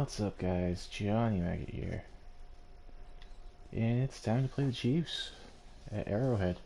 What's up, guys? Johnny Maggot here. And it's time to play the Chiefs at Arrowhead.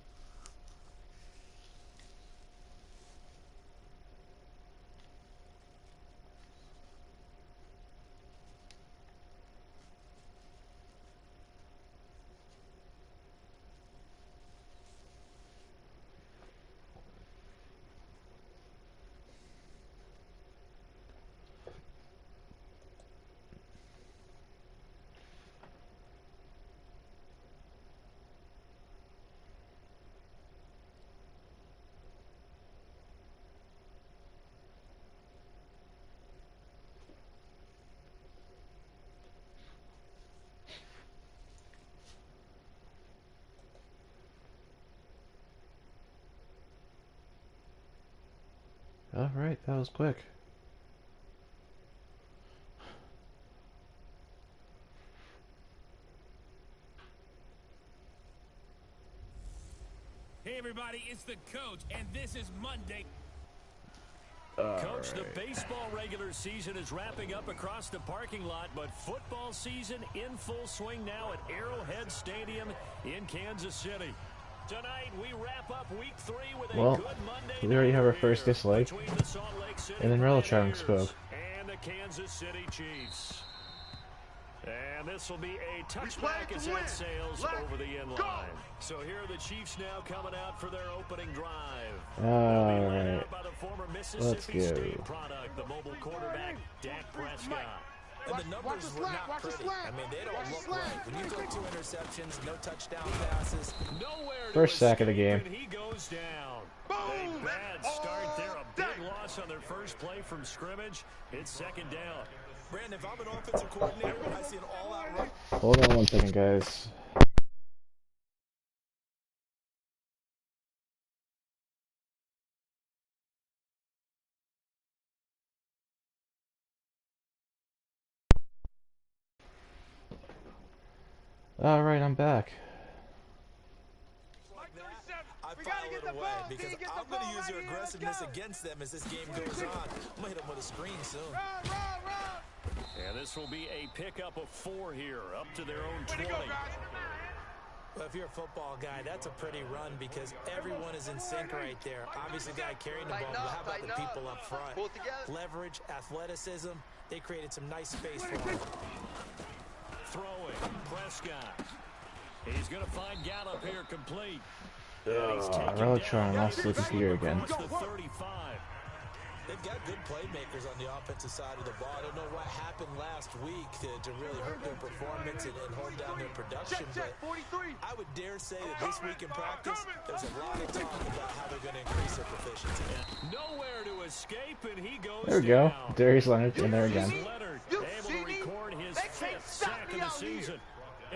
Alright, that was quick. Hey everybody, it's the coach, and this is Monday. Coach, the baseball regular season is wrapping up across the parking lot, but football season in full swing now at Arrowhead Stadium in Kansas City. Tonight, we wrap up week 3 with a good Monday. We already have our first dislike. And then Relotron spoke. And the Kansas City Chiefs. And this will be a touchback as that sails over the end line. So here are the Chiefs now coming out for their opening drive. Alright. Let's go. State product, the mobile quarterback, Dak Prescott. And the numbers were not pretty. I mean, they don't look right. When you throw 2 interceptions, no touchdown passes. First sack of the game. He goes down. A bad start there. A big loss on their first play from scrimmage. It's second down. Brandon, if I'm an offensive coordinator and I see an all-out run. Hold on one second, guys. Alright, I'm back. I file it away because I'm going to use their aggressiveness against them as this game goes on. I'm going to hit them with a screen soon. And this will be a pickup of 4 here, up to their own 20. Well, if you're a football guy, that's a pretty run because everyone is in sync right there. Obviously, the guy carrying the ball, but how about the people up front? Leverage, athleticism, they created some nice space for him. Throwing, Prescott. He's going to find Gallup here complete. Relotron lost the computer again. They've got good playmakers on the offensive side of the ball. I don't know what happened last week to really hurt their performance and hold down their production, but I would dare say that this week in practice, there's a lot of talk about how they're going to increase their proficiency. Nowhere to escape, and he goes There we go. down. Darius Leonard in there again. Leonard able to record his 5th sack of the season.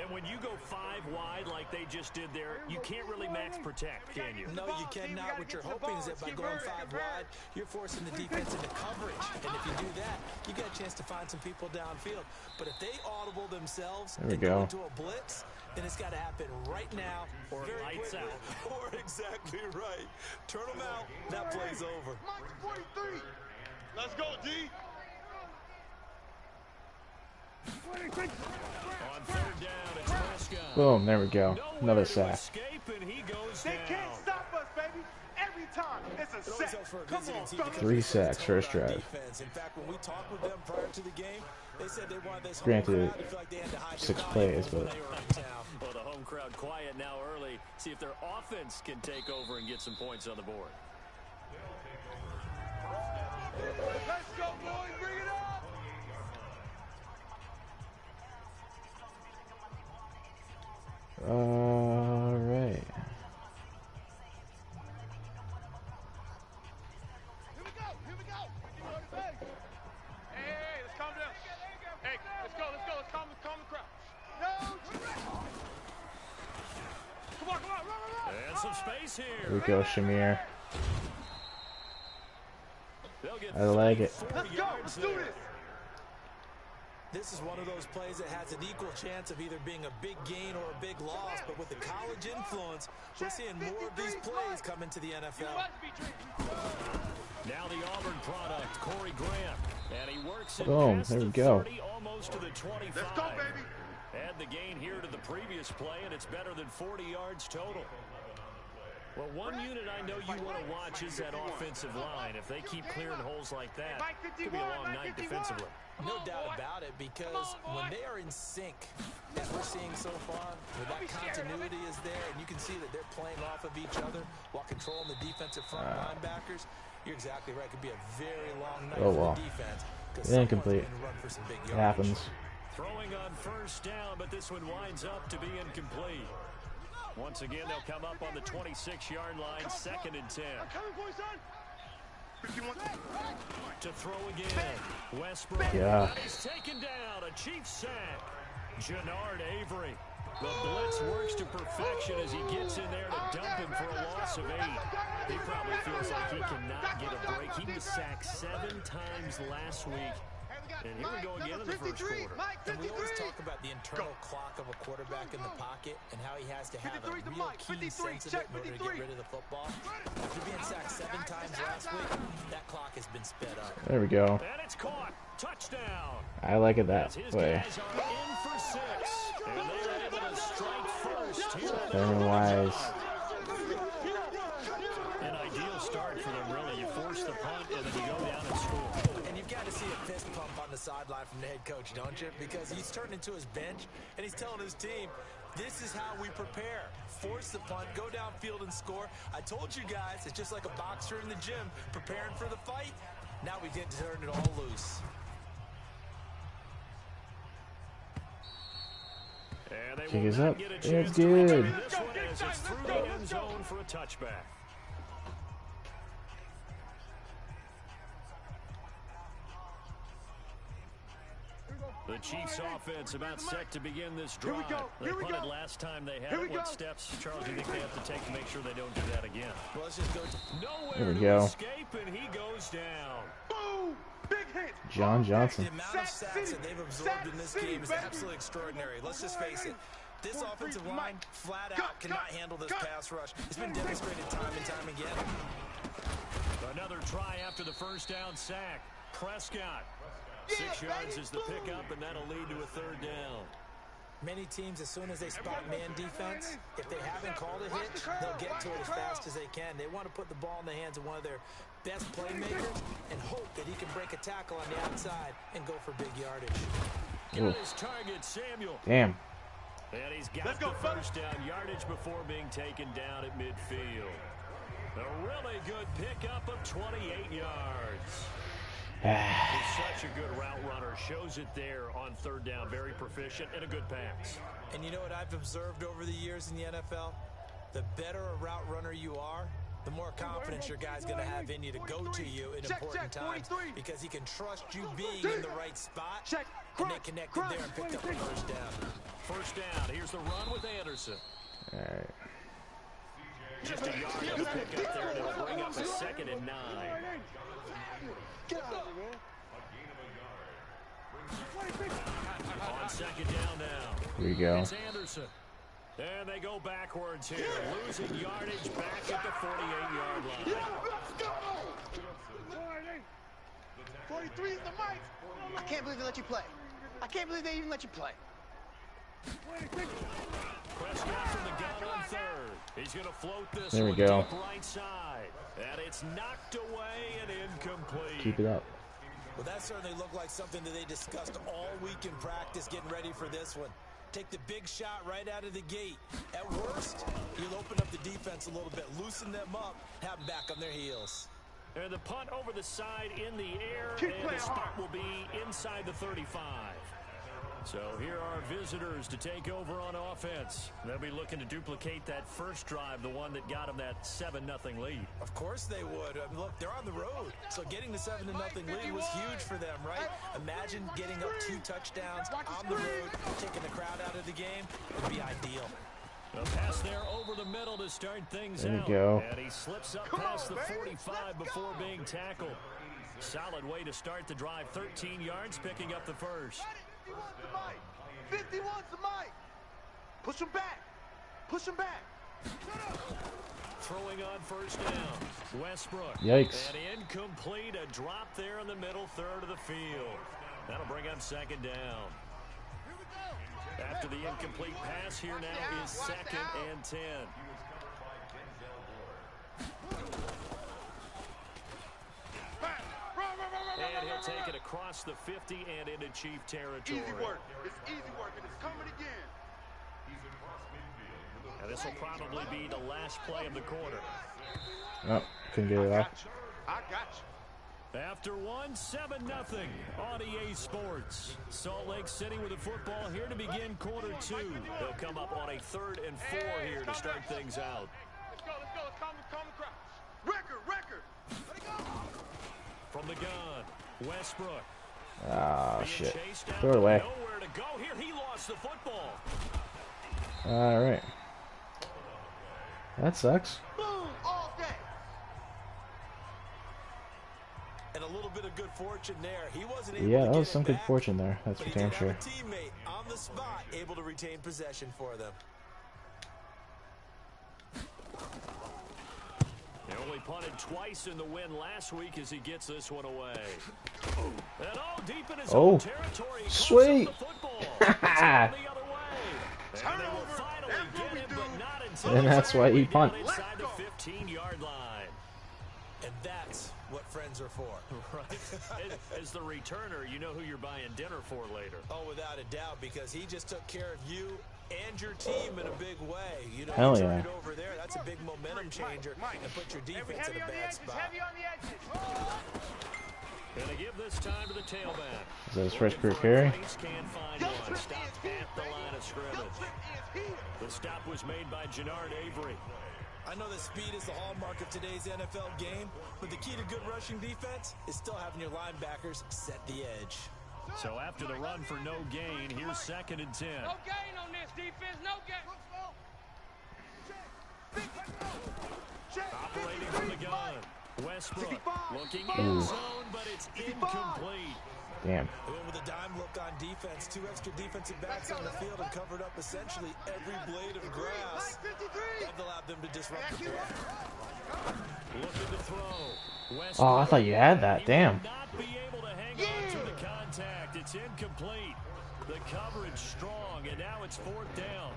And when you go 5 wide like they just did there, you can't really max protect, can you? No, you cannot. What you're hoping is that by going 5 wide, you're forcing the defense into coverage. And if you do that, you get a chance to find some people downfield. But if they audible themselves and go into a blitz, then it's got to happen right now or lights out. Or exactly right. Turn them out, that play's over. Let's go, D. On 3rd down, it's Prescott. Boom, there we go. Another sack. They can't stop us, baby. Every time it's a sack. Come on, 3 sacks, first drive. In fact, when we talked with them prior to the game, they said they wanted this Granted, 6 plays, but well, the home crowd quiet now early. See if their offense can take over and get some points on the board. Let's go, boys. Bring it up. Alright. Here we go. Hey, let's calm down. Hey, let's go. Let's calm the crowd. No. Come on, run. And some space here. Here we go, Shamir. I like it. Let's go. Let's do this. This is one of those plays that has an equal chance of either being a big gain or a big loss, but with the college influence, we're seeing more of these plays come into the NFL. Now the Auburn product, Corey Grant, and he works it Boom, past there we the go. 30, almost to the 25. Let's go, baby. Add the gain here to the previous play, and it's better than 40 yards total. Well, one unit I know you want to watch is that offensive line. If they keep clearing holes like that, it could be a long night defensively. No doubt about it, because when they are in sync, as we're seeing so far, where that continuity is there, and you can see that they're playing off of each other while controlling the defensive front linebackers, you're exactly right. It could be a very long night for the defense. Incomplete. It happens. Throwing on first down, but this one winds up to be incomplete. Once again, they'll come up on the 26-yard line, 2nd and 10. To throw again, Westbrook is taken down, a Chiefs sack. Jannard Avery. The blitz works to perfection as he gets in there to dump him for a loss of 8. He probably feels like he cannot get a break. He was sacked 7 times last week. And here we go again in the first quarter. And we always talk about the internal clock of a quarterback in the pocket and how he has to have a real keen sense of it in order to get rid of the football. After being sacked 7 times last week, that clock has been sped up. There we go. And it's caught. Touchdown. I like it that way. Guys are in for 6. And they're able to strike first here. Wise. An ideal start for them, really. You force the punt and then you go down and score. And you've got to see a fist pump on the sideline from the head coach, don't you? Because he's turned into his bench and he's telling his team, this is how we prepare. Force the punt, go downfield and score. I told you guys, it's just like a boxer in the gym preparing for the fight. Now we get to turn it all loose. Kick is up. It's good. This one is it's through the end zone for a touchback. The Chiefs offense about set to begin this drive. They punted last time they had it. What steps, Charles, do you think they have to take to make sure they don't do that again? Well, let's just go nowhere to escape, and he goes down. Boom! Big hit. John Johnson. The amount of sacks that they've absorbed in this game is absolutely extraordinary. Let's just face it. This offensive line, flat out, cannot handle this pass rush. It's been demonstrated time and time again. Another try after the first down sack. Prescott. 6 yards is the pickup, and that'll lead to a 3rd down. Many teams, as soon as they spot man defense, if they haven't called a hit, they'll get to it as fast as they can. They want to put the ball in the hands of one of their best playmakers and hope that he can break a tackle on the outside and go for big yardage. Got his target, Samuel. Damn. And he's got the first down yardage before being taken down at midfield. A really good pickup of 28 yards. He's such a good route runner. Shows it there on 3rd down. Very proficient and a good pass. And you know what I've observed over the years in the NFL? The better a route runner you are, the more confidence your guy's going to have in you to go to you in important times because he can trust you being in the right spot. And they connected there and picked up the first down. First down. Here's the run with Anderson. All right. Just a yard of a pickup there, and it'll bring up a 2nd and 9. Get out of here, man. On 2nd down now. Here we go. It's Anderson. And they go backwards here. Losing yardage back at the 48-yard line. Let's go! 43 is the mic. I can't believe they let you play. I can't believe they even let you play. Prescott from the gun on 3rd. He's going to float this there we one go. deep right side. And it's knocked away and incomplete. Keep it up. Well, that certainly looked like something that they discussed all week in practice, getting ready for this one. Take the big shot right out of the gate. At worst, you'll open up the defense a little bit, loosen them up, have them back on their heels. And the punt over the side in the air, and the spot will be inside the 35. So here are visitors to take over on offense. They'll be looking to duplicate that first drive, the one that got them that 7-0 lead. Of course they would. I mean, look, they're on the road. So getting the 7-0 lead was huge for them, right? Imagine getting up 2 touchdowns on the road, taking the crowd out of the game. It would be ideal. A pass there over the middle to start things there out. We go. And he slips up past the 45 before being tackled. Solid way to start the drive. 13 yards, picking up the first. wants the mic. 50 wants the mic. Push him back. Push him back. Throwing on first down. Westbrook. Yikes. And incomplete. A drop there in the middle third of the field. That'll bring up second down. After the incomplete pass, here now is 2nd and 10. And he'll take it across the 50 and into Chief territory. Easy work. It's easy work, and it's coming again. And this will probably be the last play of the quarter. Oh, couldn't get it off. I got you. After one, 7-0 on EA Sports. Salt Lake City with the football here to begin quarter 2. They'll come up on a 3rd and 4 here to start things out. Let's go. Let's calm the crowd. Record. From the gun, Westbrook. Ah, Being shit. chased down, Throw it away. nowhere to go here. He lost the football. Alright. That sucks. Boom, all day. And a little bit of good fortune there. He wasn't able Yeah, to that get was it some good back, fortune there. That's but for he damn did sure. have a teammate on the spot able to retain possession for them. They only punted twice in the win last week as he gets this one away. And deep in his own territory. Sweet. The football. It's going the other way. And they will finally get him, but not until And that's why he punt. inside the 15-yard line. And that's what friends are for. Right. As the returner, you know who you're buying dinner for later. Oh, without a doubt, because he just took care of you and your team in a big way. You know, Hell you turn yeah. it over there, that's a big momentum changer and put your defense in a bad spot. Heavy on the edges. Gonna give this time to the tailback. Is that his first career carry? Can't find one. Stopped at the line of scrimmage. The stop was made by Jannard Avery. I know that speed is the hallmark of today's NFL game, but the key to good rushing defense is still having your linebackers set the edge. So after the run for no gain, here's 2nd and 10. No gain on this defense. No gain. Operating from the gun. Westbrook looking in zone, but it's incomplete. Damn. They went with a dime look on defense. 2 extra defensive backs on the field and covered up essentially every blade of grass. That allowed them to disrupt the play. Looking to throw. Westbrook. Oh, I thought you had that. Damn. He will not be able to hang on to the contact. It's incomplete. The coverage strong, and now it's 4th down.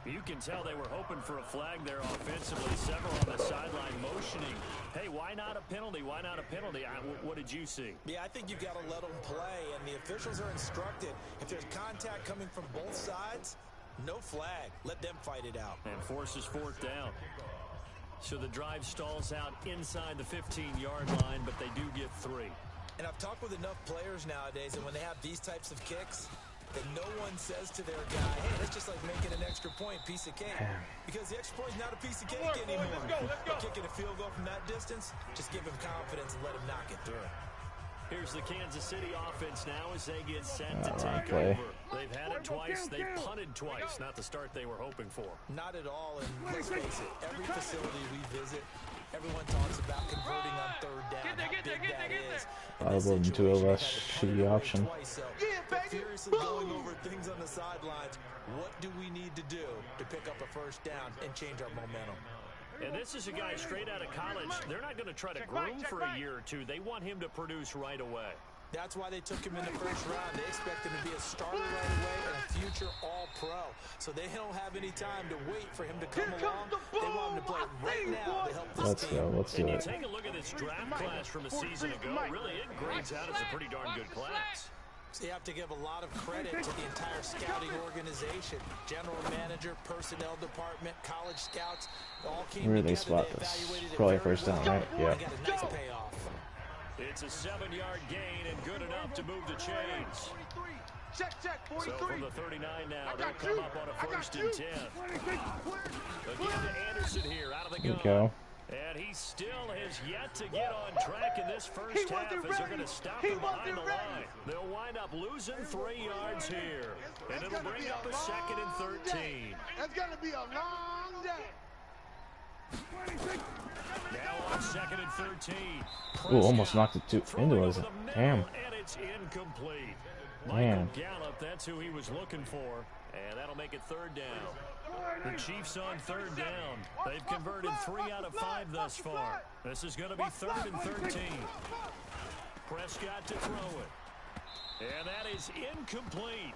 You can tell they were hoping for a flag there offensively. Several on the sideline motioning. Hey, why not a penalty? Why not a penalty? What did you see? Yeah, I think you've got to let them play, and the officials are instructed. If there's contact coming from both sides, no flag. Let them fight it out. And forces 4th down. So the drive stalls out inside the 15-yard line, but they do get 3. And I've talked with enough players nowadays, and when they have these types of kicks, that no one says to their guy, hey, that's just like making an extra point, piece of cake. Because the extra point is not a piece of cake anymore. Let's go. Kicking a field goal from that distance, just give him confidence and let him knock it through. Here's the Kansas City offense now as they get set to Wrong take play. over. They've had it twice. They've punted twice. Not the start they were hoping for. Not at all, and let's face it, every facility we visit, everyone talks about converting on 3rd down, how big that is. I would into a less shitty option. So they're furiously going over things on the sidelines. What do we need to do to pick up a 1st down and change our momentum? And this is a guy straight out of college. They're not going to try to groom for a year or two. They want him to produce right away. That's why they took him in the 1st round. They expect him to be a starter right away and a future All-Pro. So they don't have any time to wait for him to come along. They want him to play right now to help this team. Let's do And you it. take a look at this draft class from a season ago. Really, it grades out as a pretty darn good class. So you have to give a lot of credit to the entire scouting organization. General manager, personnel department, college scouts, all came Where do they together. spot They this? evaluated it Probably very 1st down, well, right? Yeah. and got a nice payoff. It's a 7-yard gain and good enough to move the chains. Check, 43. So from the 39 now, they'll come up on a 1st and 10. Again to Anderson here out of the There gun. you go. And he still has yet to get on track in this first half as they're going to stop him behind the line. They'll wind up losing 3 yards here. And it'll bring up a 2nd and 13. It's going to be a long day. Now on 2nd and 13. Ooh, almost knocked it into Throwing us. over the middle, Damn. and it's incomplete. Michael Gallup, that's who he was looking for. And that'll make it third down. The Chiefs on third down. They've converted 3 out of 5 thus far. This is going to be 3rd and 13. Prescott to throw it. And that is incomplete.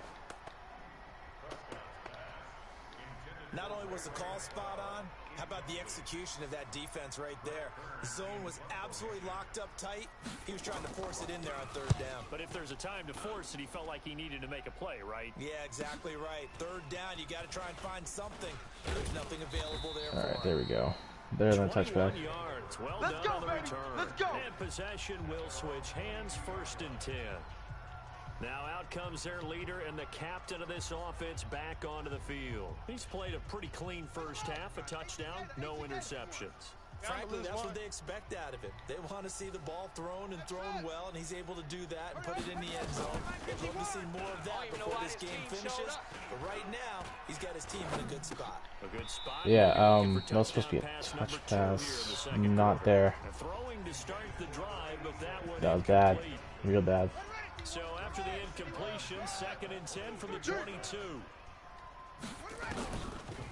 Not only was the call spot on, how about the execution of that defense right there? The zone was absolutely locked up tight. He was trying to force it in there on third down. But if there's a time to force it, he felt like he needed to make a play, right? Yeah, exactly right. Third down, you got to try and find something. There's nothing available there for him. All right, there we go. Better than touchback. 21 yards. Well Let's done go, on the baby. return. Let's go. And possession will switch hands, 1st and 10. Now out comes their leader and the captain of this offense back onto the field. He's played a pretty clean first half, a touchdown, no interceptions. Frankly, that's what they expect out of him. They want to see the ball thrown and thrown well, and he's able to do that and put it in the end zone. They'd love to see more of that before this game finishes. But right now, he's got his team in a good spot. A good spot. Yeah, that was supposed to be a touch pass. Not there. Throwing to start the drive, but that was bad. Real bad. So after the incompletion, 2nd and 10 from the 22.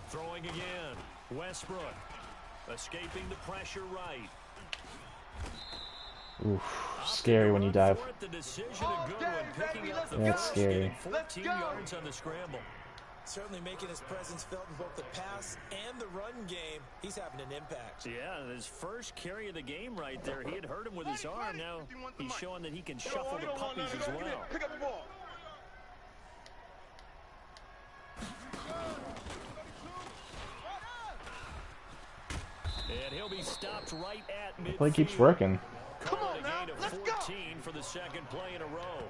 Throwing again. Westbrook escaping the pressure right. Oof, scary when you dive. The decision a good one, picking up the That's scary. 14 yards on the scramble. Certainly making his presence felt in both the pass and the run game. He's having an impact. Yeah, his first carry of the game right there. He had hurt him with his arm. Now he's showing that he can shuffle the puppies as well. Pick up the ball. And he'll be stopped right at midfield. Play keeps working. Come on now, let's go. 14 for the 2nd play in a row.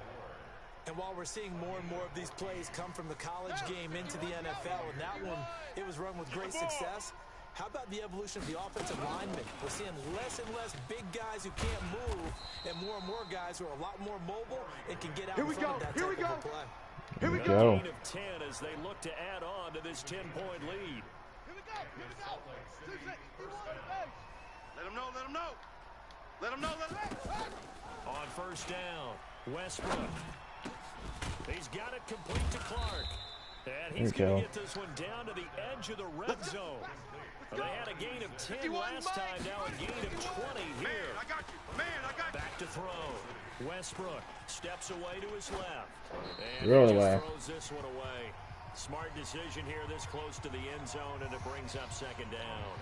And while we're seeing more and more of these plays come from the college game into the NFL, and that one, it was run with great success, how about the evolution of the offensive linemen? We're seeing less and less big guys who can't move, and more guys who are a lot more mobile and can get out in front of that type of a play. Here we go. go. Gain of 10 as they look to add on to this 10-point lead. Here we go. Here we go. 2 seconds. Let him know. Let him know. Let him know. Let him know. On 1st down, Westbrook. He's got it complete to Clark. And he's going to get this one down to the edge of the red zone. They had a gain of 10 last time, now a gain of 20 here. Man, I got you. Man, I got you. Back to throw. Westbrook steps away to his left. And Throw it he away. just throws this one away. Smart decision here this close to the end zone, and it brings up 2nd down.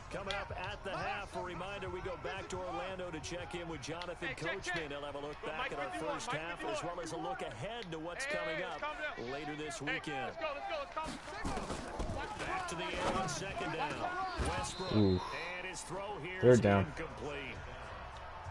Coming up at the half, a reminder, we go back to Orlando to check in with Jonathan Coachman. He'll have a look back at our first half as well as a look ahead to what's coming up later this weekend. Back to the end on 2nd down. Westbrook. Ooh. And his throw here 3rd is down. incomplete.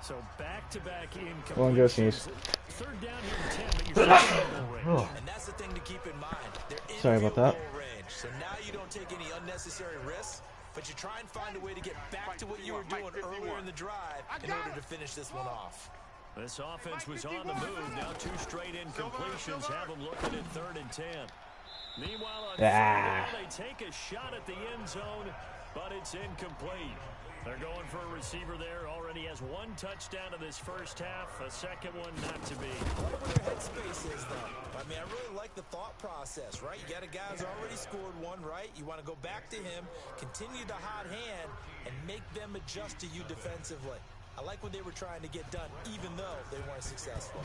So back-to-back incompletions. Go on, go sneeze. 3rd down here in 10, but you're still in goal range. And that's the thing to keep in mind. They're in Sorry about that. goal range, so now you don't take any unnecessary risks, but you try and find a way to get back to what you were doing earlier in the drive in order to finish this one off. This offense was on the move. Now 2 straight incompletions have them looking at 3rd and 10. Meanwhile, on 3rd down, they take a shot at the end zone, but it's incomplete. They're going for a receiver there. Already has 1 touchdown in this first half. A second one not to be. Whatever their headspace is, though. I mean, I really like the thought process, right? You got a guy who's already scored 1, right? You want to go back to him, continue the hot hand, and make them adjust to you defensively. I like what they were trying to get done, even though they weren't successful.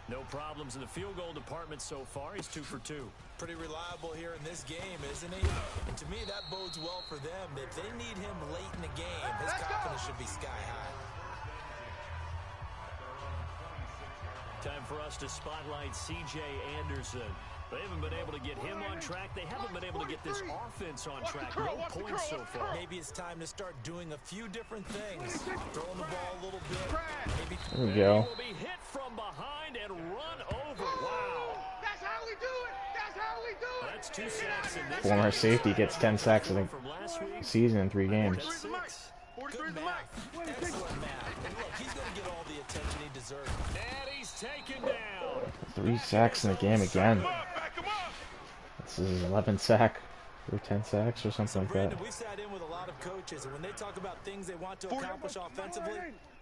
No problems in the field goal department so far. He's 2 for 2. Pretty reliable here in this game, isn't he? And to me, that bodes well for them. If they need him late in the game, his confidence should be sky high. Time for us to spotlight C.J. Anderson. They haven't been able to get him on track. They haven't been able to get this offense on track. No points so far. Maybe it's time to start doing a few different things. Throwing the ball a little bit. Maybe There we go. He will be hit from behind and run over. Wow. That's how we do it. That's how we do it. That's 2 sacks in this Former game. safety gets 10 sacks in From last week. the season in 3 games. That's 6. 43 good is the max. math. Excellent math. And look, he's going to get all the attention he deserves. And he's taken down. 3 sacks in the game again. Back him up. This is his 11th sack or 10 sacks or something like that. Brandon, we sat in with a lot lot of coaches, and when they talk about things they want to accomplish offensively,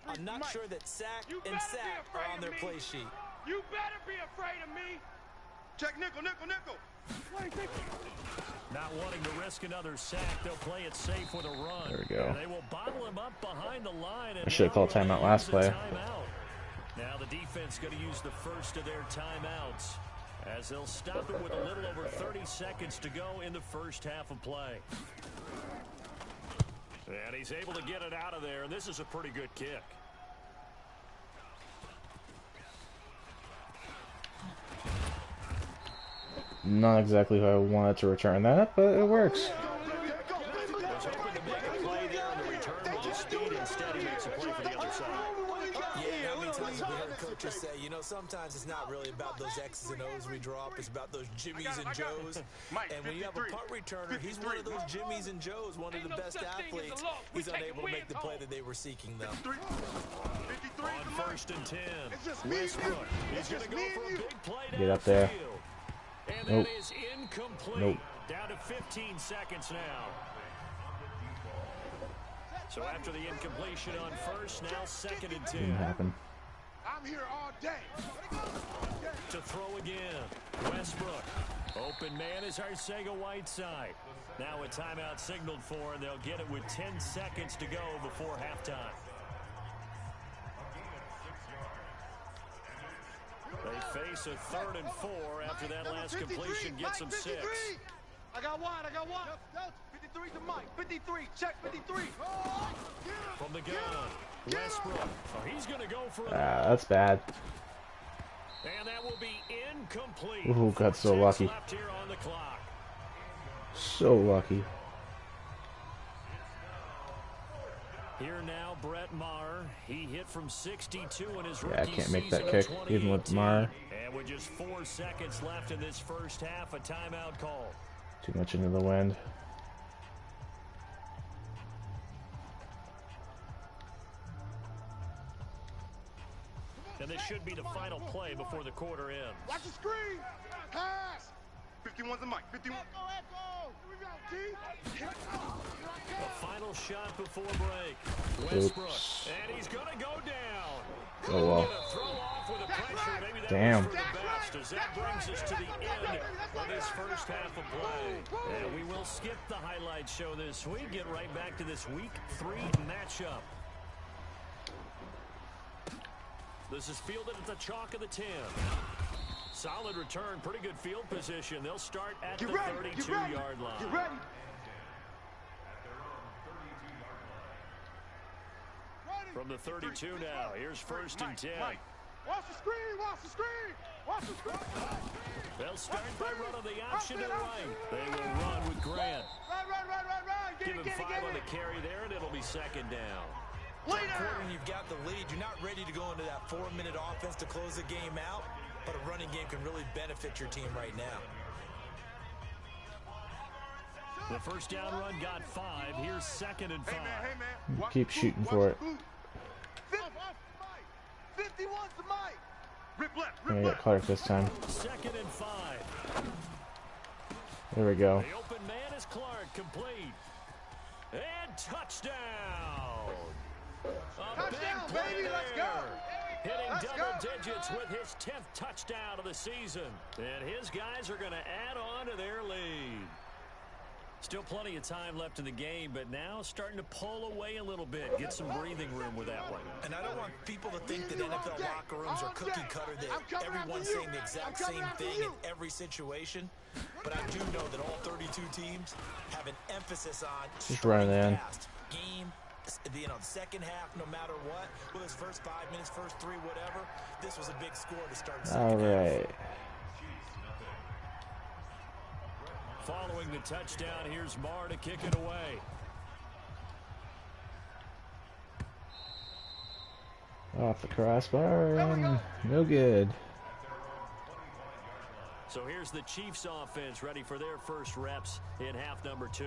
I'm not sure that sack and sack are on their play sheet. You better be afraid of me. Check nickel, nickel, nickel. Not wanting to risk another sack, they'll play it safe with a run. There we go. And they will bottle him up behind the line. And I should have called timeout last play. Timeout. Now the defense going to use the first of their timeouts, as they'll stop it with a little over 30 seconds to go in the first half of play. And he's able to get it out of there, and this is a pretty good kick. Not exactly how I wanted to return that, but it works. Was hoping to make a play there on the return with the speed. Instead, he makes a play for the other side. Yeah, how many times have we heard coaches say, you know, sometimes it's not really about those X's and O's we draw up, it's about those Jimmies and Joes. And when you have a punt returner, he's one of those Jimmies and Joes, one of the best athletes. He's unable to make the play that they were seeking, though. On 1st and 10, Westbrook. He's going to go for a big play down Get up there. the field. And Nope. that is incomplete. Nope. Down to 15 seconds now. So after the incompletion on 1st, now 2nd and 10. Didn't happen. I'm here all day. To throw again. Westbrook. Open man is Arcega-Whiteside. Now a timeout signaled for, and they'll get it with 10 seconds to go before halftime. They face a 3rd and 4 after that last completion gets them 6. I got one. 53 to Mike. 53. Check 53. From the gun, Westbrook. Oh, he's going to go for it. That's bad. And that will be incomplete. Ooh, got so lucky. Left here on the clock. So lucky. Here now, Brett Maher. He hit from 62 in his rookie Yeah, I can't make that season of kick, even with Maher. And with just 4 seconds left in this first half, a timeout call. Too much into the wind. And this should be the final play before the quarter ends. Watch the screen. Pass. 51's the mic. 51. The final shot before break. Westbrook. Oops. And he's going to go down. Oh well. Throw off with a pressure. Maybe that Damn. was for the best, as that brings us to the end of this first half of play. And we will skip the highlight show this week. Get right back to this week 3 matchup. This is fielded at the chalk of the 10. Solid return, pretty good field position. They'll start at the 32-yard line. Get ready. From the 32 now, here's 1st and 10. Watch the screen. Watch the screen. Watch the screen. They'll start by running the option to right. They will run with Grant. Right. Give him 5 on the carry there, and it'll be 2nd down. Third quarter, you've got the lead. You're not ready to go into that 4-minute offense to close the game out, but a running game can really benefit your team right now. The first down run got 5. Here's 2nd and 5. Hey, man. Watch Keep the shooting boot. for Watch it. the boot. 51's the Mike. Rip left. I'm gonna Rip get left. Clark this time. 2nd and 5. There we go. The open man is Clark, complete. And touchdown. A big play baby, there. let's go. Hitting Let's double go. digits with his 10th touchdown of the season. And his guys are going to add on to their lead. Still plenty of time left in the game, but now starting to pull away a little bit. Get some breathing room with that one. And I don't want people to think that NFL locker rooms are cookie cutter, that everyone's saying the exact same thing in every situation. But I do know that all 32 teams have an emphasis on Just run it in. fast. Game, the second half, no matter what. Well, his first 5 minutes, first 3, whatever. This was a big score to start the second All half. right. Following the touchdown, here's Maher to kick it away. Off the crossbar and no good. So here's the Chiefs offense ready for their first reps in half number 2.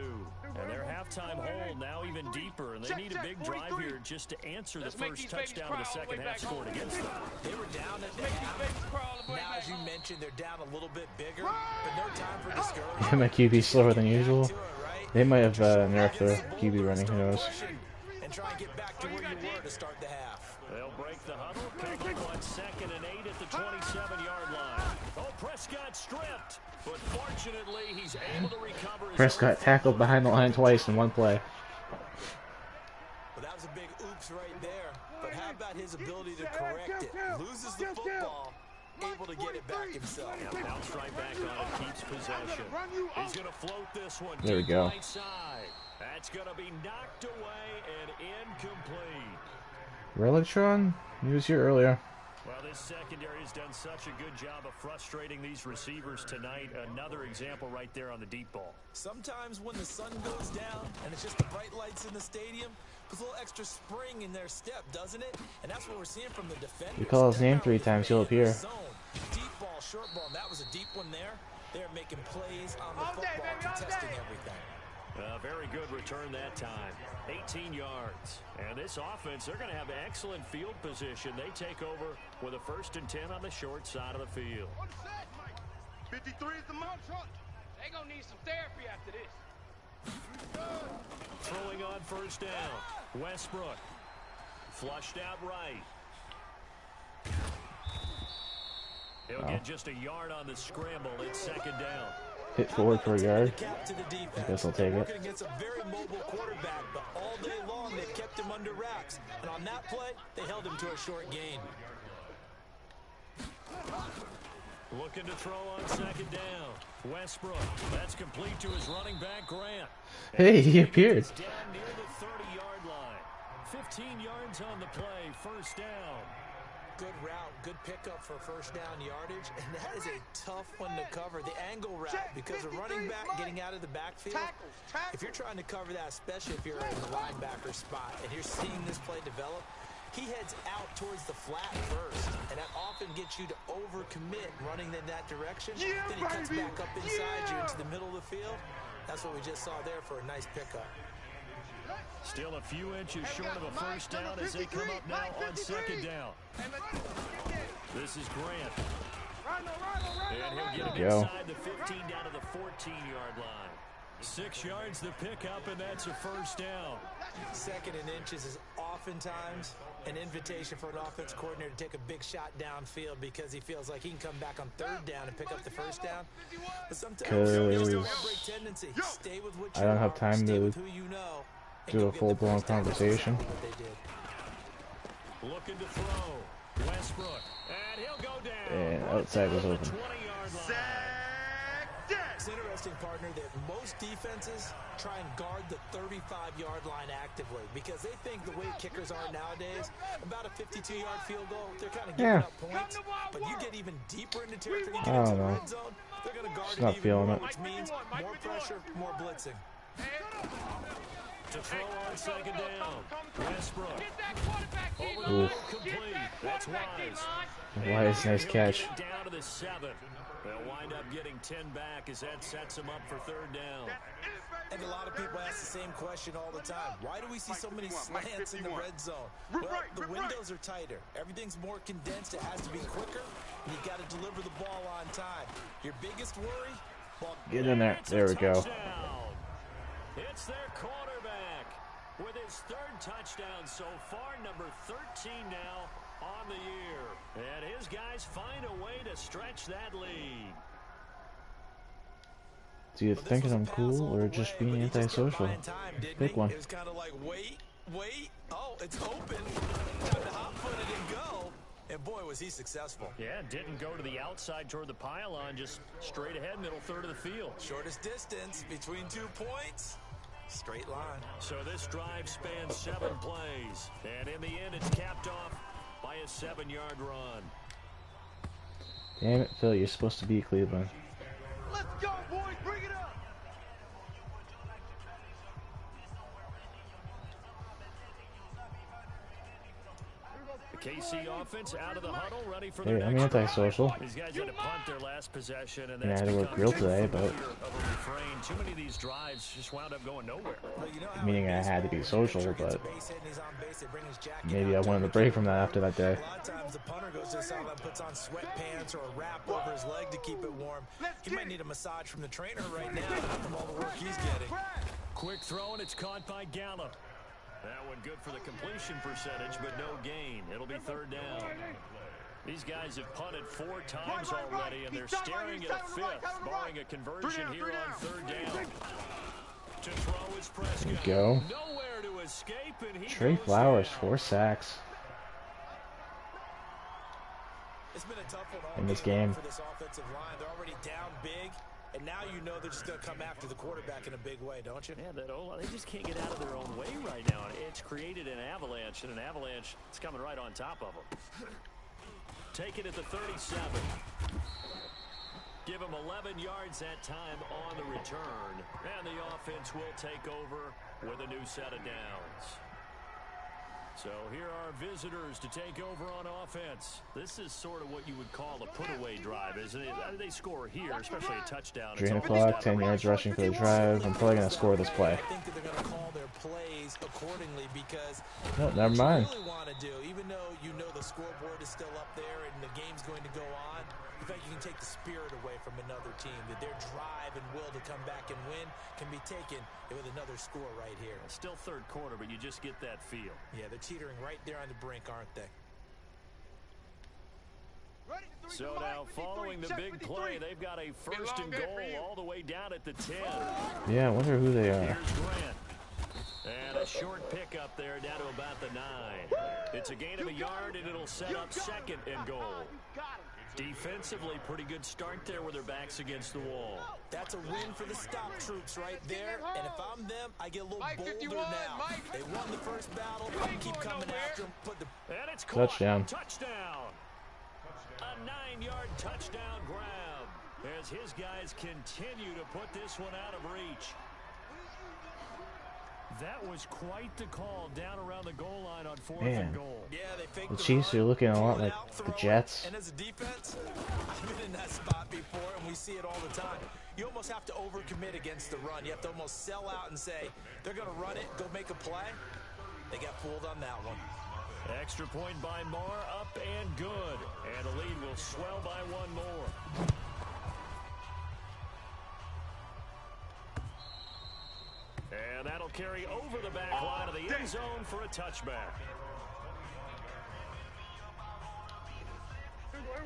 And their halftime hole now even deeper, and they need a big drive here just to answer the first touchdown of the second half scored against them. They were down at the half. Now, as you mentioned, they're down a little bit bigger, but no time for discouragement. My QB's slower than usual. To it, right? They might have nerfed their QB running, who knows. And try and get back to where you were to start the half. They'll break the huddle, come up on 2nd and 8 at the 27-yard line. Oh, Prescott stripped, but fortunately he's able to recover his Prescott tackled behind the line twice in one play. Well, that was a big oops right there. But how about his ability to correct it? Loses the football, able to get it back himself. Yeah, bounced right back on it, keeps possession. He's going to float this one. There we go. Right side. That's going to be knocked away and incomplete. Relatron? He was here earlier. Well, this secondary has done such a good job of frustrating these receivers tonight. Another example right there on the deep ball. Sometimes when the sun goes down and it's just the bright lights in the stadium, puts a little extra spring in their step, doesn't it? And that's what we're seeing from the defenders. You call his name 3 times, he'll appear. Deep ball, short ball, and that was a deep one there. They're making plays on the football, contesting everything. Very good return that time. 18 yards. And this offense, they're going to have excellent field position. They take over with a 1st and 10 on the short side of the field. 53 is the mark. They gonna need some therapy after this. Throwing on 1st down. Westbrook. Flushed out right. He'll get just a yard on the scramble. It's 2nd down. Hit forward for a yard. I guess I'll take it. Working against a very mobile quarterback, but all day long they've kept him under wraps. And on that play, they held him to a short gain. Looking to throw on 2nd down. Westbrook. That's complete to his running back, Grant. Hey, he appeared. Down near the 30-yard line. 15 yards on the play. 1st down. Good route, good pickup for 1st down yardage, and that is a tough one to cover, the angle route, because a running back getting out of the backfield, if you're trying to cover that, especially if you're in the linebacker spot, and you're seeing this play develop, he heads out towards the flat first, and that often gets you to overcommit running in that direction, then he cuts back up inside you into the middle of the field. That's what we just saw there for a nice pickup. Still a few inches short of a 1st down as they come up now on 2nd down. This is Grant. And he'll get it inside the 15 down to the 14-yard line. 6 yards to pick up, and that's a 1st down. 2nd and inches is oftentimes an invitation for an offense coordinator to take a big shot downfield because he feels like he can come back on 3rd down and pick up the 1st down. But sometimes tendency. Stay with what you I don't have time to who you know, do a full-blown conversation. Looking to throw. Westbrook. And he'll go down. And outside was open. It's interesting, partner, that most defenses try and guard the 35-yard line actively because they think the way kickers are nowadays, about a 52-yard field goal, they're kind of giving up points. But you get even deeper into territory, you get into the red zone, they're going to guard it even more, which means more pressure, more blitzing. To throw on 2nd down. Westbrook. Oof. Complete. That's Wise. Wise, nice catch. Down to the 7. They'll wind up getting 10 back as that sets them up for 3rd down. And a lot of people ask the same question all the time. Why do we see so many slants in the red zone? Well, the windows are tighter. Everything's more condensed. It has to be quicker. And you've got to deliver the ball on time. Your biggest worry? Well, get in there. There we go. It's their quarterback with his 3rd touchdown so far, number 13 now on the year. And his guys find a way to stretch that lead. Do you think I'm cool or just being antisocial? Pick one. It was kind of like, wait. Oh, it's open. Time to hot-foot it and go. And boy, was he successful. Yeah, didn't go to the outside toward the pylon, just straight ahead, middle 3rd of the field. Shortest distance between 2 points. Straight line. So this drive spans 7 plays. And in the end, it's capped off by a 7-yard run. Damn it, Phil, you're supposed to be Cleveland. Let's go, boys. Bring it up. The KC offense out of the huddle, ready for their Hey, I'm next antisocial. drive. These guys had to punt their last possession, and I that's had to work become real too today, but familiar of a refrain. Too many of these drives just wound up going nowhere. Well, you know how meaning I had to be social, but base hit and he's on base, they bring his jacket maybe I out, wanted to break from that after that day. A lot of times the punter goes to the sideline, puts on sweatpants or a wrap over his leg to keep it warm. He might need a massage from the trainer right now from all the work he's getting. Quick throw, and it's caught by Gallup. That one good for the completion percentage, but no gain. It'll be third down. These guys have punted 4 times already, and they're staring at a fifth, barring a conversion here on third down. To throw is Prescott. There you go. Nowhere to escape, and he Trey goes Flowers, down. 4 sacks It's been a tough one all in this game. for this offensive line. They're already down big, and now you know they're just going to come after the quarterback in a big way, don't you? Yeah, that O-line, they just can't get out of their own way right now. It's created an avalanche, and an avalanche is coming right on top of them. Take it at the 37. Give them 11 yards that time on the return. And the offense will take over with a new set of downs. So here are visitors to take over on offense. This is sort of what you would call a put-away drive, isn't it? They score here, especially a touchdown. 3 o'clock, 10 yards rushing for the drive. I'm probably going to score this play. I think that they're going to call their plays accordingly because No, never mind. what you really want to do, even though you know the scoreboard is still up there and the game's going to go on, in fact, you can take the spirit away from another team, that their drive and will to come back and win can be taken with another score right here. Still third quarter, but you just get that feel. Yeah, they're teetering right there on the brink, aren't they? So now, following the big play, they've got a first and goal all the way down at the 10. Yeah, I wonder who they are. Here's Grant. And a short pickup there down to about the 9. It's a gain of a yard, and it'll set up second and goal. Defensively, pretty good start there with their backs against the wall. That's a win for the stop troops right there. And if I'm them, I get a little bolder now. They won the first battle. Keep coming after them. And it's caught. Touchdown. Touchdown. A 9-yard touchdown grab as his guys continue to put this one out of reach. That was quite the call down around the goal line on 4th and goal. Yeah, they faked The the Chiefs run, are looking a lot pull it like out, the throw it. Jets. And as a defense, I've been in that spot before, and we see it all the time. You almost have to overcommit against the run. You have to almost sell out and say, they're going to run it, go make a play. They got fooled on that one. Extra point by Moore, up and good. And the lead will swell by 1 more. And that'll carry over the back line of the end zone for a touchback.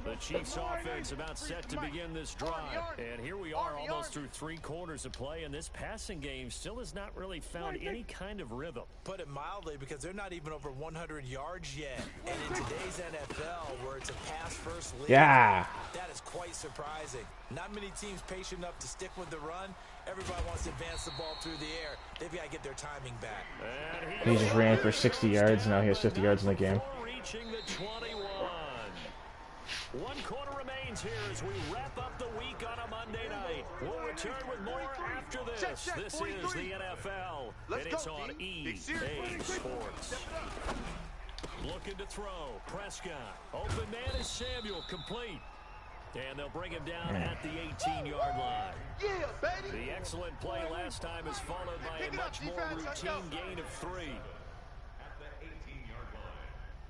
The Chiefs offense about set to begin this drive. And here we are almost through 3 quarters of play, and this passing game still has not really found any kind of rhythm. Put it mildly, because they're not even over 100 yards yet. And in today's NFL, where it's a pass-first league, Yeah. that is quite surprising. Not many teams patient enough to stick with the run. Everybody wants to advance the ball through the air. They've got to get their timing back. He just ran for 60 yards, and now he has 50 yards in the game. Reaching the 21. 1 quarter remains here as we wrap up the week on a Monday night. We'll return with more after this. This is the NFL, and it's on EA Sports. Looking to throw. Prescott. Open man is Samuel. Complete. And they'll bring him down at the 18-yard line. Yeah, baby. The excellent play last time is followed by a much more routine gain of 3. At the 18-yard line.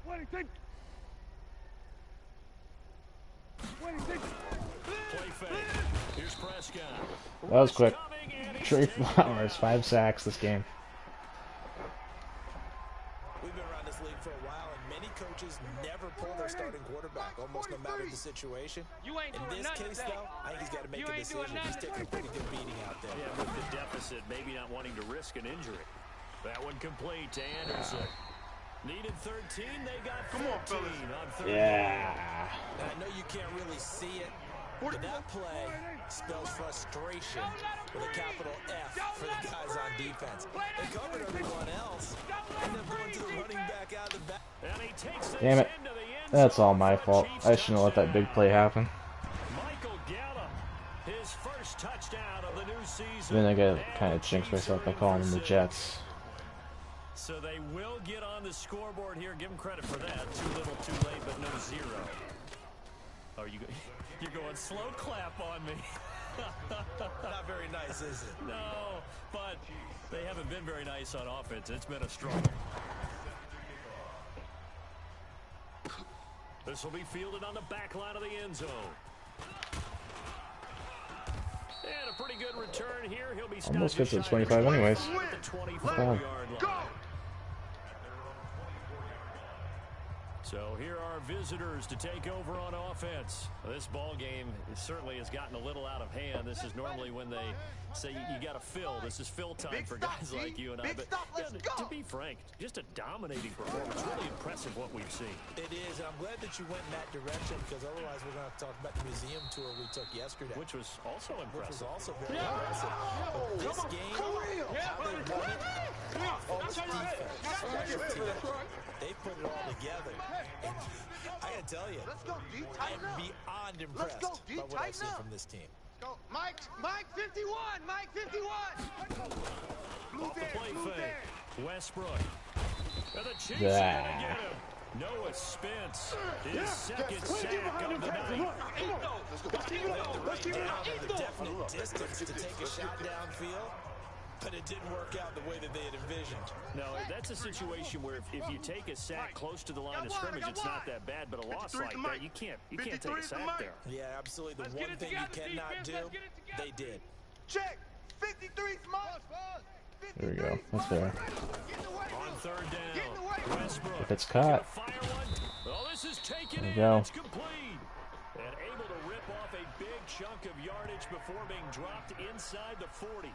Play fake. Here's Prescott. That was quick. Trey Flowers, 5 sacks this game. We've been around this league for a while, and many coaches never pull their starting quarterback, almost no matter the situation. In this case, though, I think he's got to make a decision. He's taking a pretty good beating out there. Yeah, with the deficit, maybe not wanting to risk an injury. That one complete to Anderson. Needed 13, they got 14 on 13. Yeah. And I know you can't really see it, but that play spells frustration with a capital F for the guys on defense. They covered everyone else, and they're going to the running back out of the back. And he takes this Damn it. into the end That's zone all my for a fault. Chiefs I shouldn't have let that big play happen. Michael Gallup, his first touchdown of the new season. Then I gotta kind of jinx myself by calling them the Jets. So they will get on the scoreboard here. Give them credit for that. Too little, too late, but no 0. Are you? You're going slow clap on me. Not very nice, is it? No, but they haven't been very nice on offense. It's been a struggle. This will be fielded on the back line of the end zone. And a pretty good return here. He'll be Almost stopped gets to just the 25 anyways. at the 24-yard line. So here are visitors to take over on offense. This ball game certainly has gotten a little out of hand. This is normally when they say you got to fill. This is fill time for guys like you and I. But to be frank, just a dominating performance. Really impressive what we've seen. It is, and I'm glad that you went in that direction because otherwise we're going to have to talk about the museum tour we took yesterday. Which was also impressive. Which was also very impressive. But this game, how they won it, offense, defense, special teams, they put it all together. And I got to tell you, I am beyond impressed by what I've seen from this team. Go, Mike 51, Mike 51. Off the play fake, Westbrook. And the Chiefs are going to get him. Noah Spence, his second sack of the night. Right down at the definite distance to take a shot downfield, but it didn't work out the way that they had envisioned. No, that's a situation where if you take a sack close to the line of scrimmage, it's not that bad, but a loss like that, you can't take a sack there. Yeah, absolutely. The one thing you cannot do, they did. Check. 53 Mike. There we go. That's fair. On third down, Westbrook. If it's caught. Well, this is taken There in. you go. It's complete. And able to rip off a big chunk of yardage before being dropped inside the 40.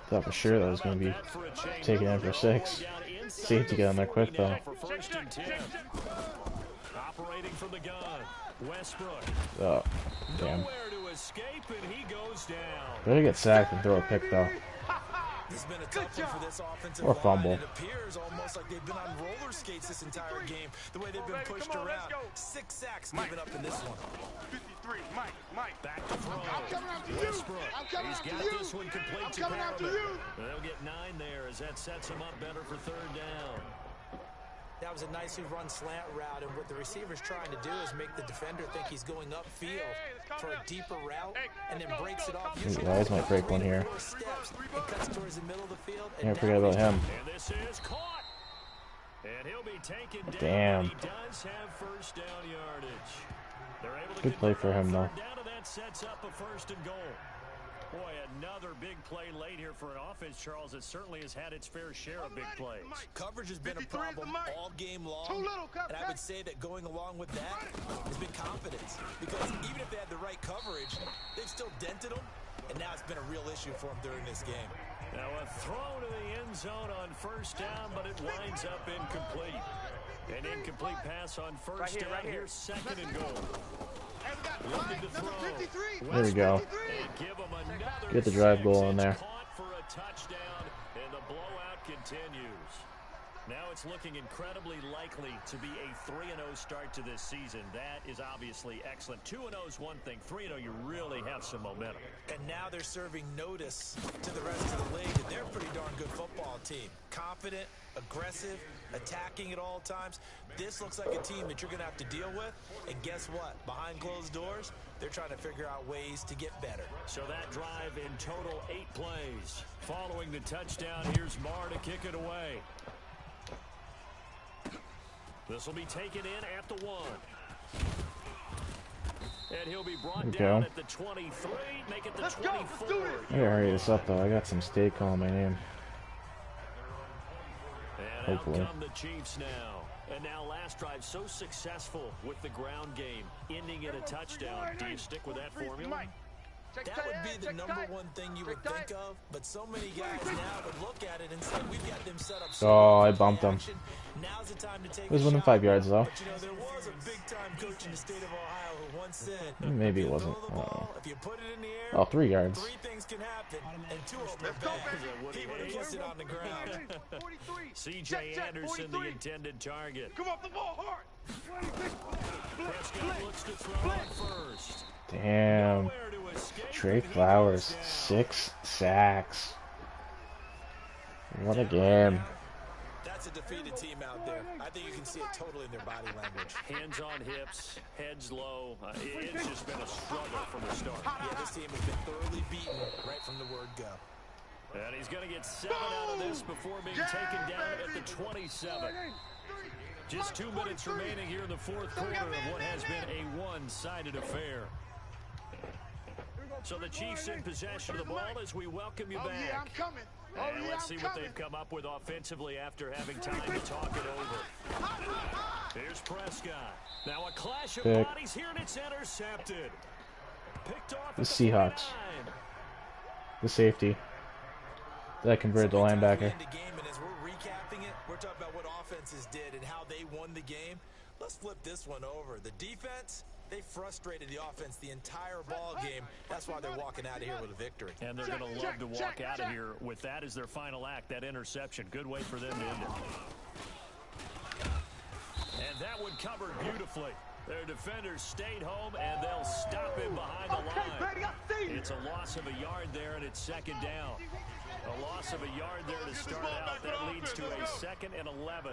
Thought for sure that was going to be taken in for 6. Safety got on there quick though. First and 10. Operating from the gun, Westbrook. Oh, damn. Nowhere to escape, and he goes down. Better get sacked and throw a pick though. It's been a tough one for this offensive Or line. fumble. It appears almost like they've been on roller skates this entire game. The way they've been pushed around. 6 sacks given up in this one. 53, Mike. Back to throw. I'm coming after you. Westbrook. I'm coming He's after got you. this one complete I'm to coming after Perriman. you. They'll get 9 there as that sets him up better for third down. That was a nicely run slant route, and what the receiver's trying to do is make the defender think he's going upfield for a deeper route, and then breaks it off. His eyes might break one here. Steps and cuts towards the middle of the field. Can't forget about him. And this is caught. And he'll be taken down. Damn. He does have first down yardage. They're able to Good play for him though. down, and that sets up a first and goal. Boy, another big play late here for an offense, Charles, that certainly has had its fair share of big plays. Coverage has been a problem all game long, and I would say that going along with that has been confidence. Because even if they had the right coverage, they've still dented them, and now it's been a real issue for them during this game. Now a throw to the end zone on first down, but it winds up incomplete. An incomplete pass on first down. Here's second and goal. Looking to throw. There we go. Get the drive goal in there. Caught for a touchdown, and the blowout continues. Now it's looking incredibly likely to be a 3-0 start to this season. That is obviously excellent. 2-0 is one thing. 3-0, you really have some momentum. And now they're serving notice to the rest of the league that they're a pretty darn good football team. Confident, aggressive, attacking at all times. This looks like a team that you're going to have to deal with. And guess what? Behind closed doors, they're trying to figure out ways to get better. So that drive in total 8 plays. Following the touchdown, here's Marr to kick it away. This will be taken in at the 1. And he'll be brought down at the 23, make it the 24. I gotta hurry this up though. I got some steak calling my name. And Hopefully. out come the Chiefs now. And now last drive so successful with the ground game, ending in a touchdown. Do you stick with that formula? That would be the number one thing you would think of, but so many guys now would look at it and say, we've got them set up. Oh, I bumped him. Now's the time to take It was within 5 yards though. But you know, there was a big-time coach in the state of Ohio who once said, Maybe it if you wasn't. throw the ball, if you put it in the air, Oh, 3 yards. 3 things can happen, and 2 of them are bad. He would have kissed it on the ground. C.J. Anderson, the intended target. Come off the ball hard. Prescott looks to throw first. Damn. Nowhere to escape, Trey and he Flowers, goes down. 6 sacks. What a game. That's a defeated team out there. I think you can see it totally in their body language. Hands on hips, heads low. It's just been a struggle from the start. Yeah, this team has been thoroughly beaten right from the word go. And he's going to get 7 out of this before being taken down at the 27. Just 2 minutes remaining here in the fourth quarter of what has been a one-sided affair. So the Chiefs in possession of the ball as we welcome you Oh, back. yeah, I'm coming. Oh, And yeah, let's see I'm what coming. they've come up with offensively after having time to talk it over. Here's Prescott. Now a clash of Pick. bodies here, and it's intercepted. Picked off The at the Seahawks. 49. The safety. That converted the linebacker. The game, and as we're recapping it, we're talking about what offenses did and how they won the game. Let's flip this one over. The defense, they frustrated the offense the entire ball game. That's why they're walking out of here with a victory. And they're going to love to walk out of here with that as their final act, that interception. Good way for them to end it. And that one covered beautifully. Their defenders stayed home, and they'll stop him behind the line. It's a loss of a yard there, and it's second down. A loss of a yard there to start out. That leads to a 2nd and 11.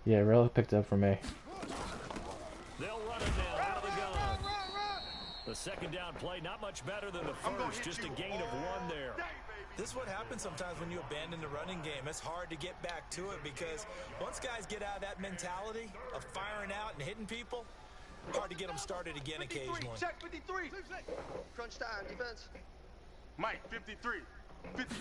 Yeah, really picked up for me. They'll run it now out of the gun. The second down play, not much better than the first, just a gain of 1 there. This is what happens sometimes when you abandon the running game. It's hard to get back to it because once guys get out of that mentality of firing out and hitting people, hard to get them started again occasionally. Check 53. Crunch time, defense. Mike, 53. 50.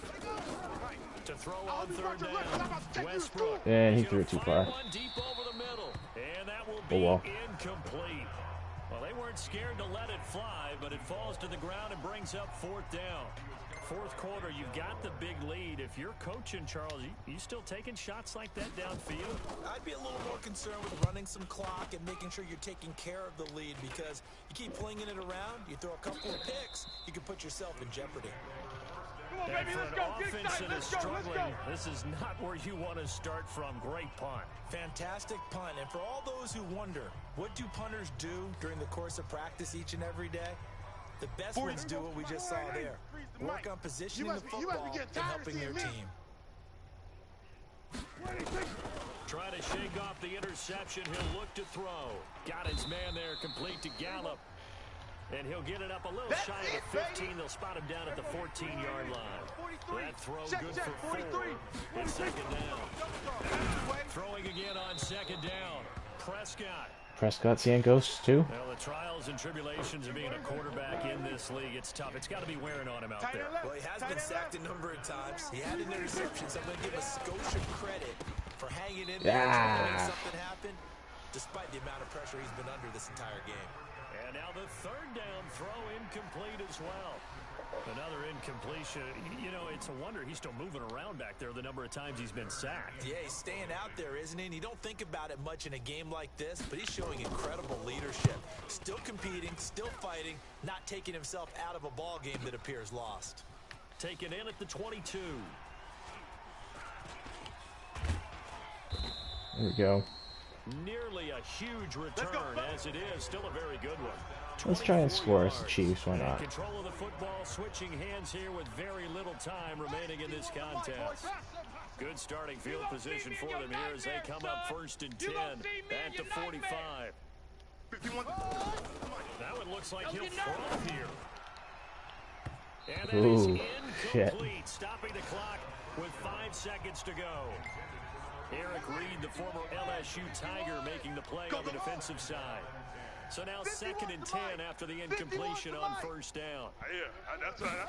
To throw on third down, Westbrook. And he threw it too far. One deep over the middle, and that will be Oh, well. incomplete. Well, they weren't scared to let it fly, but it falls to the ground and brings up 4th down. Fourth quarter, you've got the big lead. If you're coaching, Charles, you still taking shots like that downfield? I'd be a little more concerned with running some clock and making sure you're taking care of the lead because you keep flinging it around, you throw a couple of picks, you can put yourself in jeopardy. Come on, And baby, for let's an go. Get offense excited. that is Let's go. Let's struggling, go. this is not where you want to start from. Great punt. Fantastic punt. And for all those who wonder, what do punters do during the course of practice each and every day? The best ones do what we just saw there. Work on positioning the football and helping their team. Trying to shake off the interception. He'll look to throw. Got his man there, complete to Gallup. And he'll get it up a little shy of the 15. They'll spot him down at the 14-yard line. That throw good for 4. It's second down. Throwing again on second down. Prescott. Prescott seeing ghosts too. Well, the trials and tribulations of being a quarterback in this league, it's tough. It's got to be wearing on him out there. Well, he has been sacked a number of times. He had an interception, so I'm going to give a Scotia credit for hanging in there and trying to make something happen, despite the amount of pressure he's been under this entire game. And now the third down throw incomplete as well. Another incompletion. You know, it's a wonder he's still moving around back there the number of times he's been sacked. Yeah, he's staying out there, isn't he? And you don't think about it much in a game like this, but he's showing incredible leadership. Still competing, still fighting, not taking himself out of a ball game that appears lost. Taken in at the 22. There we go. Nearly a huge return, as it is. Still a very good one. Let's try and score as the Chiefs. Why not? Control of the football, switching hands here with very little time remaining in this contest. Good starting field position for them here as they come up 1st and 10 at the 45. 51. That one looks like he'll throw here. And that Ooh, is shit. incomplete, stopping the clock with 5 seconds to go. Eric Reed, the former LSU Tiger, making the play on the defensive side. So now 2nd and 10 after the incompletion on 1st down. Yeah, that's right.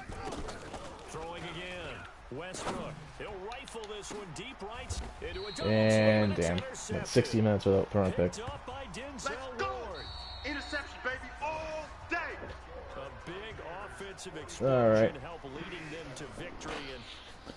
Throwing again. Westbrook. He'll rifle this one deep right into a double And team, damn, it's went intercepted. 60 minutes without throwing a pick. Picked up by Denzel Let's go. Ward. Interception, baby, all day. A big offensive All explosion right. help leading them to victory, and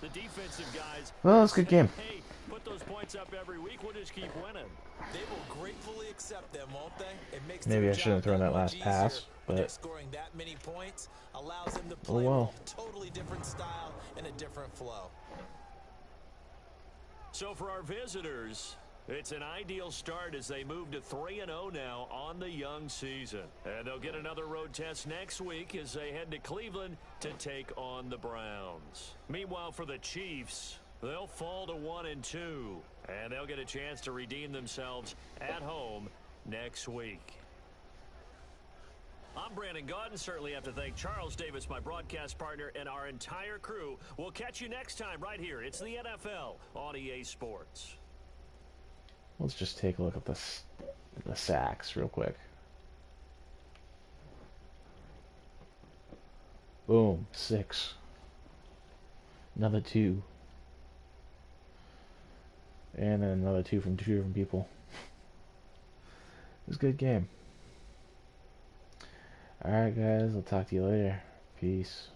the defensive guys. Well, it's a good game. Hey, put those points up every week. We'll just keep winning. They will gratefully accept them, won't they? It makes Maybe their I shouldn't have job thrown that much last easier. pass, When but- they're scoring that many points allows them to play well. with a totally different style and a different flow. So for our visitors, it's an ideal start as they move to 3-0 now on the young season. And they'll get another road test next week as they head to Cleveland to take on the Browns. Meanwhile, for the Chiefs, they'll fall to 1-2, and they'll get a chance to redeem themselves at home next week. I'm Brandon Gaudin. Certainly have to thank Charles Davis, my broadcast partner, and our entire crew. We'll catch you next time right here. It's the NFL on EA Sports. Let's just take a look at the sacks real quick. Boom. 6. Another 2. And then another 2 from 2 different people. It was a good game. Alright guys, I'll talk to you later. Peace.